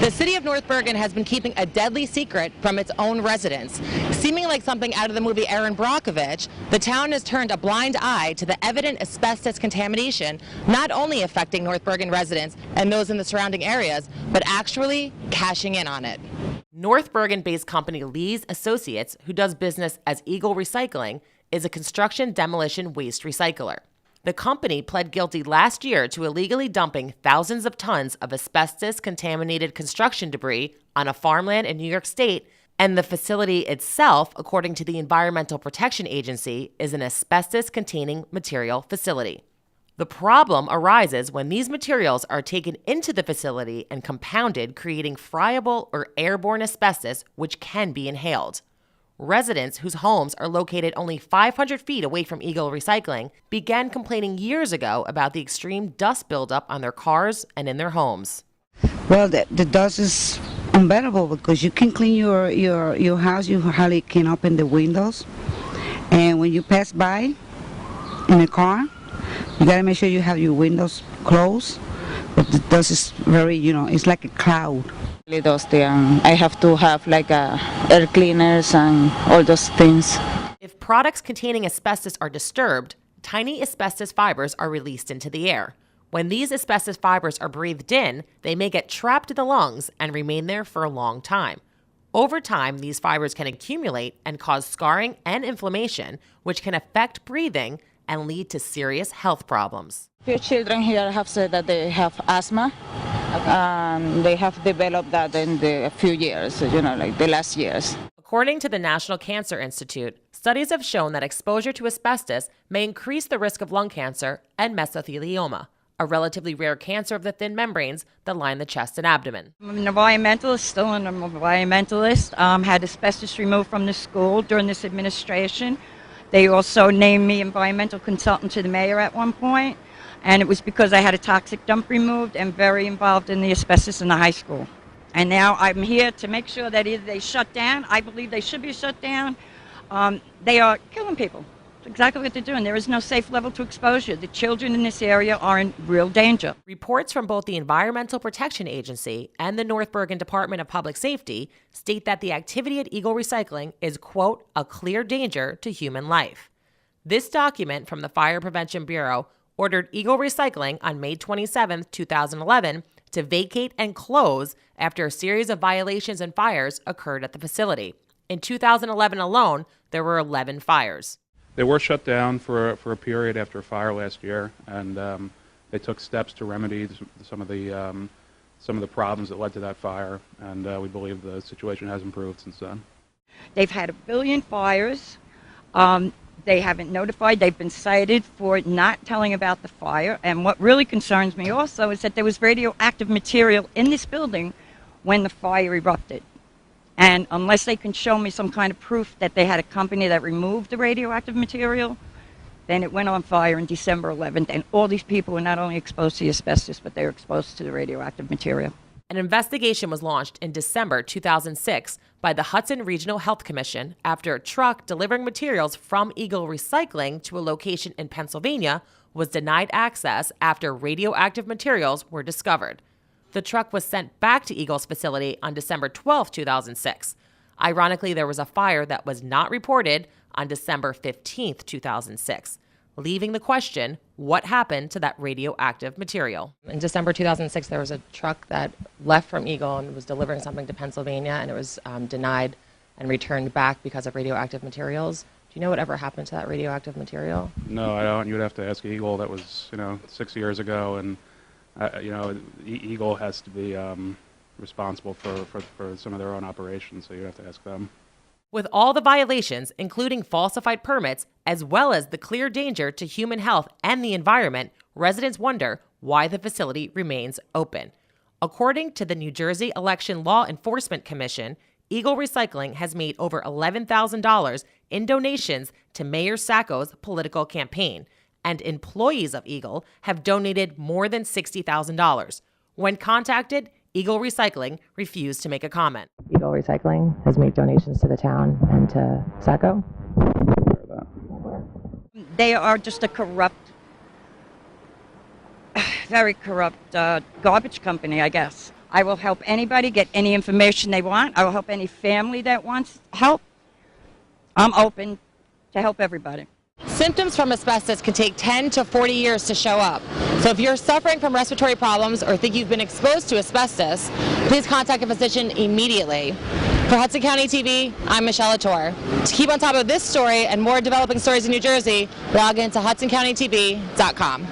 The city of North Bergen has been keeping a deadly secret from its own residents. Seeming like something out of the movie Erin Brockovich, the town has turned a blind eye to the evident asbestos contamination, not only affecting North Bergen residents and those in the surrounding areas, but actually cashing in on it. North Bergen-based company Lee's Associates, who does business as Eagle Recycling, is a construction demolition waste recycler. The company pled guilty last year to illegally dumping thousands of tons of asbestos-contaminated construction debris on a farmland in New York State, and the facility itself, according to the Environmental Protection Agency, is an asbestos-containing material facility. The problem arises when these materials are taken into the facility and compounded, creating friable or airborne asbestos, which can be inhaled. Residents whose homes are located only 500 feet away from Eagle Recycling began complaining years ago about the extreme dust buildup on their cars and in their homes. Well, the dust is unbearable because you can clean your house, you hardly can open the windows. And when you pass by in a car, you gotta make sure you have your windows closed. But the dust is very, it's like a cloud. Really dusty, and I have to have like air cleaners and all those things. If products containing asbestos are disturbed, tiny asbestos fibers are released into the air. When these asbestos fibers are breathed in, they may get trapped in the lungs and remain there for a long time. Over time, these fibers can accumulate and cause scarring and inflammation, which can affect breathing and lead to serious health problems. A few children here have said that they have asthma. They have developed that in a few years, like the last years. According to the National Cancer Institute, studies have shown that exposure to asbestos may increase the risk of lung cancer and mesothelioma, a relatively rare cancer of the thin membranes that line the chest and abdomen. I'm an environmentalist, still an environmentalist. Had asbestos removed from the school during this administration. They also named me environmental consultant to the mayor at one point. And it was because I had a toxic dump removed and very involved in the asbestos in the high school. And now I'm here to make sure that either they shut down. I believe they should be shut down. They are killing people. That's exactly what they're doing. There is no safe level to exposure. The children in this area are in real danger. Reports from both the Environmental Protection Agency and the North Bergen Department of Public Safety state that the activity at Eagle Recycling is, quote, a clear danger to human life. This document from the Fire Prevention Bureau ordered Eagle Recycling on May 27, 2011, to vacate and close after a series of violations and fires occurred at the facility. In 2011 alone, there were 11 fires. They were shut down for a period after a fire last year, and they took steps to remedy some of the problems that led to that fire, and we believe the situation has improved since then. They've had 1 billion fires. They haven't notified. They've been cited for not telling about the fire. And what really concerns me also is that there was radioactive material in this building when the fire erupted. And unless they can show me some kind of proof that they had a company that removed the radioactive material, then it went on fire on December 11th. And all these people were not only exposed to the asbestos, but they were exposed to the radioactive material. An investigation was launched in December 2006 by the Hudson Regional Health Commission after a truck delivering materials from Eagle Recycling to a location in Pennsylvania was denied access after radioactive materials were discovered. The truck was sent back to Eagle's facility on December 12, 2006. Ironically, there was a fire that was not reported on December 15, 2006. Leaving the question, what happened to that radioactive material? In December 2006, there was a truck that left from Eagle and was delivering something to Pennsylvania, and it was denied and returned back because of radioactive materials. Do you know whatever happened to that radioactive material? No, I don't. You would have to ask Eagle. That was, 6 years ago, and Eagle has to be responsible for some of their own operations, so you have to ask them. With all the violations, including falsified permits, as well as the clear danger to human health and the environment, residents wonder why the facility remains open. According to the New Jersey Election Law Enforcement Commission, Eagle Recycling has made over $11,000 in donations to Mayor Sacco's political campaign, and employees of Eagle have donated more than $60,000. When contacted, Eagle Recycling refused to make a comment. Eagle Recycling has made donations to the town and to Sacco. They are just a corrupt, very corrupt garbage company, I guess. I will help anybody get any information they want. I will help any family that wants help. I'm open to help everybody. Symptoms from asbestos can take 10 to 40 years to show up. So if you're suffering from respiratory problems or think you've been exposed to asbestos, please contact a physician immediately. For Hudson County TV, I'm Michelle Latour. To keep on top of this story and more developing stories in New Jersey, log into HudsonCountyTV.com.